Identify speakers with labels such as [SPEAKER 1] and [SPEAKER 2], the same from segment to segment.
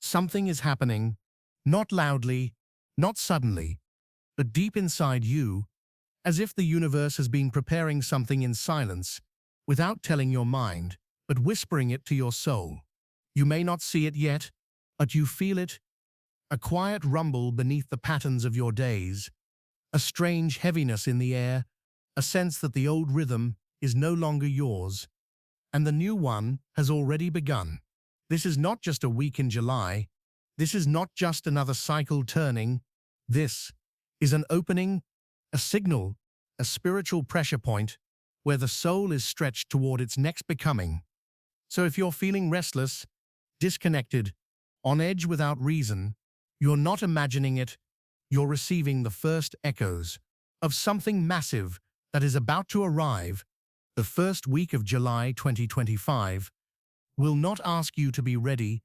[SPEAKER 1] Something is happening, not loudly, not suddenly, but deep inside you, as if the universe has been preparing something in silence, without telling your mind, but whispering it to your soul. You may not see it yet, but you feel it, a quiet rumble beneath the patterns of your days, a strange heaviness in the air, a sense that the old rhythm is no longer yours, and the new one has already begun. This is not just a week in July. This is not just another cycle turning. This is an opening, a signal, a spiritual pressure point where the soul is stretched toward its next becoming. So if you're feeling restless, disconnected, on edge without reason, you're not imagining it, you're receiving the first echoes of something massive that is about to arrive. The first week of July 2025 will not ask you to be ready,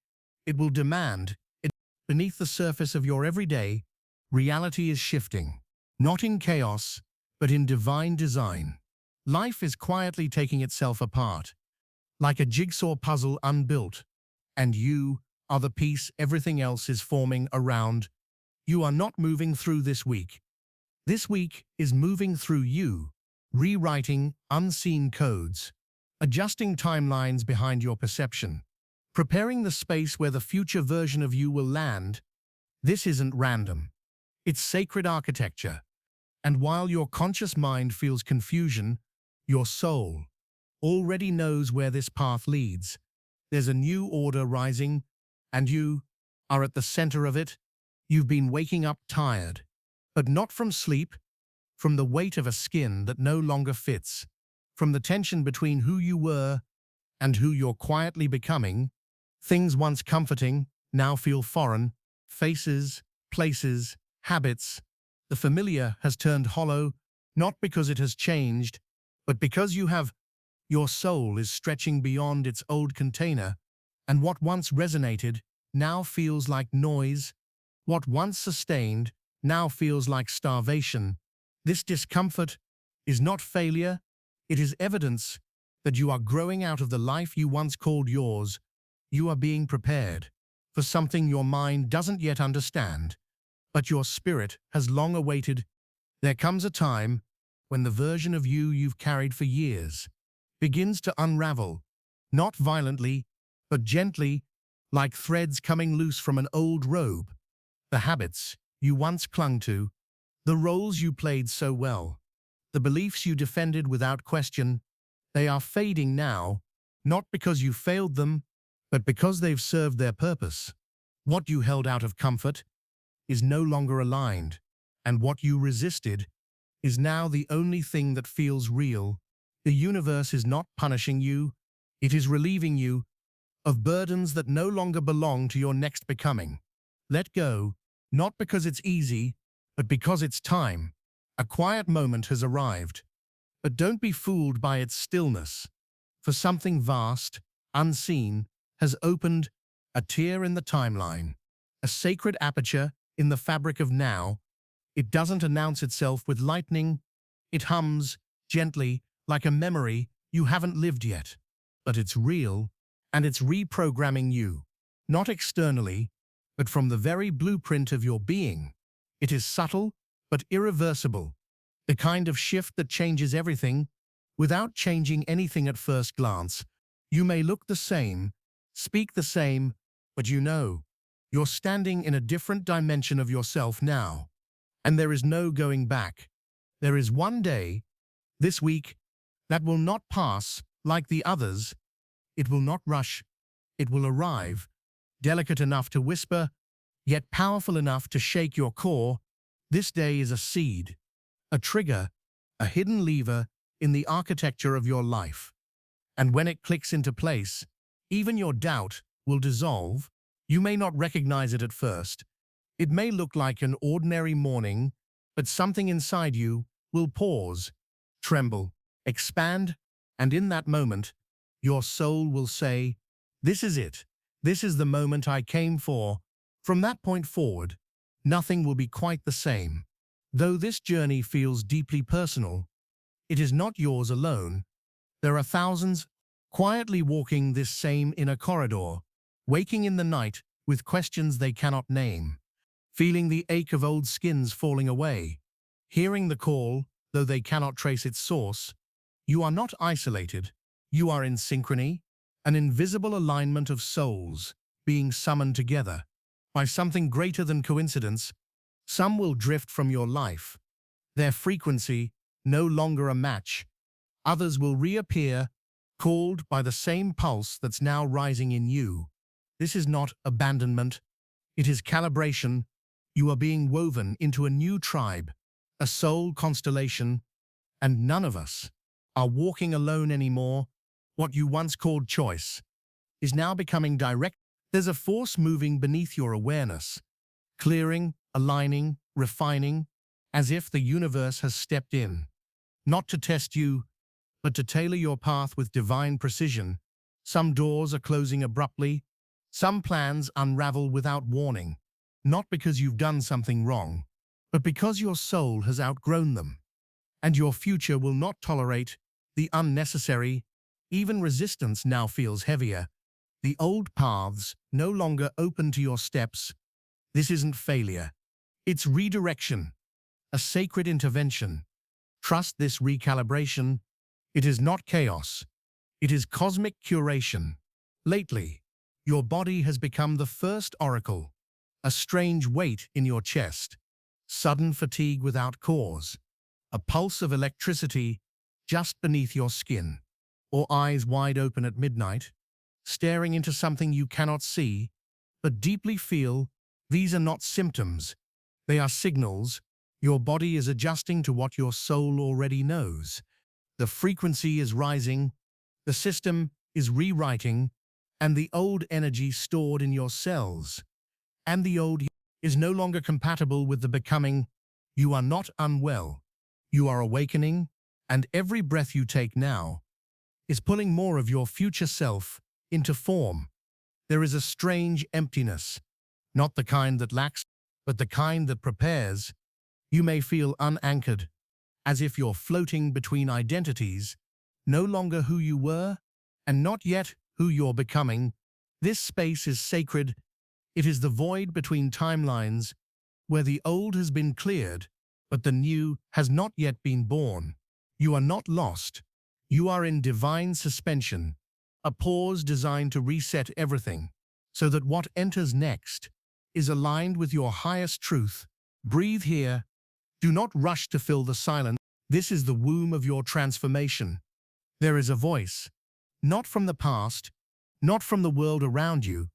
[SPEAKER 1] it will demand it. Beneath the surface of your everyday, reality is shifting, not in chaos, but in divine design. Life is quietly taking itself apart, like a jigsaw puzzle unbuilt, and you are the piece everything else is forming around. You are not moving through this week. This week is moving through you, rewriting unseen codes, adjusting timelines behind your perception, preparing the space where the future version of you will land. This isn't random. It's sacred architecture. And while your conscious mind feels confusion, your soul already knows where this path leads. There's a new order rising, and you are at the center of it. You've been waking up tired, but not from sleep, from the weight of a skin that no longer fits, from the tension between who you were and who you're quietly becoming. Things once comforting now feel foreign. Faces, places, habits. The familiar has turned hollow, not because it has changed, but because your soul is stretching beyond its old container, and what once resonated now feels like noise. What once sustained now feels like starvation. This discomfort is not failure, it is evidence that you are growing out of the life you once called yours. You are being prepared for something your mind doesn't yet understand, but your spirit has long awaited. There comes a time when the version of you you've carried for years begins to unravel, not violently, but gently, like threads coming loose from an old robe. The habits you once clung to, the roles you played so well, the beliefs you defended without question, they are fading now, not because you failed them, but because they've served their purpose. What you held out of comfort is no longer aligned, and what you resisted is now the only thing that feels real. The universe is not punishing you, it is relieving you of burdens that no longer belong to your next becoming. Let go, not because it's easy, but because it's time. A quiet moment has arrived, but don't be fooled by its stillness, for something vast, unseen, has opened, a tear in the timeline, a sacred aperture in the fabric of now. It doesn't announce itself with lightning, it hums, gently, like a memory you haven't lived yet. But it's real, and it's reprogramming you, not externally, but from the very blueprint of your being. It is subtle, but irreversible, the kind of shift that changes everything, without changing anything at first glance. You may look the same, speak the same, but you're standing in a different dimension of yourself now. And there is no going back. There is one day, this week, that will not pass like the others. It will not rush. It will arrive, delicate enough to whisper, yet powerful enough to shake your core. This day is a seed, a trigger, a hidden lever in the architecture of your life. And when it clicks into place, even your doubt will dissolve. You may not recognize it at first. It may look like an ordinary morning, but something inside you will pause, tremble, expand, and in that moment, your soul will say, "This is it. This is the moment I came for." From that point forward, nothing will be quite the same. Though this journey feels deeply personal, it is not yours alone. There are thousands quietly walking this same inner corridor, waking in the night with questions they cannot name, feeling the ache of old skins falling away, hearing the call, though they cannot trace its source. You are not isolated. You are in synchrony, an invisible alignment of souls being summoned together by something greater than coincidence. Some will drift from your life, their frequency no longer a match. Others will reappear, called by the same pulse that's now rising in you. This is not abandonment, it is calibration. You are being woven into a new tribe, a soul constellation, and none of us are walking alone anymore. What you once called choice is now becoming direct. There's a force moving beneath your awareness, clearing, aligning, refining, as if the universe has stepped in, not to test you, but to tailor your path with divine precision. Some doors are closing abruptly, some plans unravel without warning, not because you've done something wrong, but because your soul has outgrown them, and your future will not tolerate the unnecessary. Even resistance now feels heavier. The old paths no longer open to your steps. This isn't failure. It's redirection, a sacred intervention. Trust this recalibration. It is not chaos. It is cosmic curation. Lately, your body has become the first oracle, a strange weight in your chest, sudden fatigue without cause, a pulse of electricity just beneath your skin, or eyes wide open at midnight, staring into something you cannot see, but deeply feel. These are not symptoms. They are signals. Your body is adjusting to what your soul already knows. The frequency is rising, the system is rewriting, and the old energy stored in your cells, and the old is no longer compatible with the becoming. You are not unwell. You are awakening, and every breath you take now is pulling more of your future self into form. There is a strange emptiness, not the kind that lacks, but the kind that prepares. You may feel unanchored, as if you're floating between identities, no longer who you were, and not yet who you're becoming. This space is sacred. It is the void between timelines, where the old has been cleared, but the new has not yet been born. You are not lost. You are in divine suspension, a pause designed to reset everything, so that what enters next is aligned with your highest truth. Breathe here. Do not rush to fill the silence. This is the womb of your transformation. There is a voice, not from the past, not from the world around you,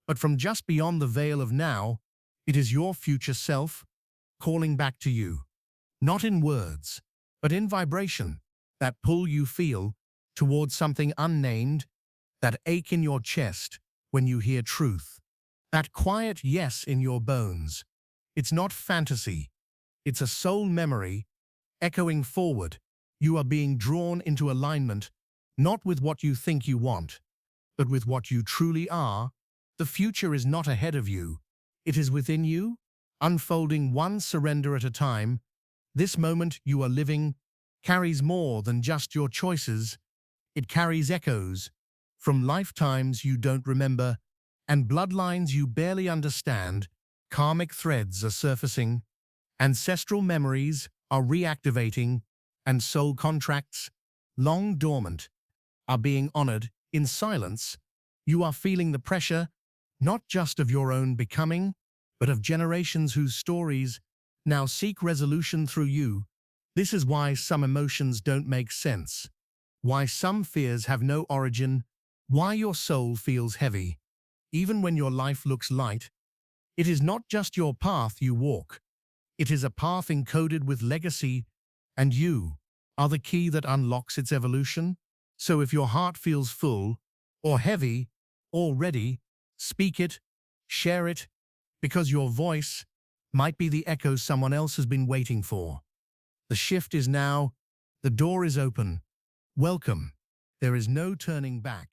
[SPEAKER 1] but from just beyond the veil of now. It is your future self calling back to you, not in words, but in vibration, that pull you feel towards something unnamed, that ache in your chest when you hear truth, that quiet yes in your bones. It's not fantasy. It's a soul memory echoing forward. You are being drawn into alignment, not with what you think you want, but with what you truly are. The future is not ahead of you. It is within you, unfolding one surrender at a time. This moment you are living carries more than just your choices. It carries echoes from lifetimes you don't remember and bloodlines you barely understand. Karmic threads are surfacing, ancestral memories are reactivating, and soul contracts, long dormant, are being honored in silence. You are feeling the pressure, not just of your own becoming, but of generations whose stories now seek resolution through you. This is why some emotions don't make sense, why some fears have no origin, why your soul feels heavy, even when your life looks light. It is not just your path you walk. It is a path encoded with legacy, and you are the key that unlocks its evolution. So if your heart feels full, or heavy, or ready, speak it, share it, because your voice might be the echo someone else has been waiting for. The shift is now. The door is open. Welcome. There is no turning back.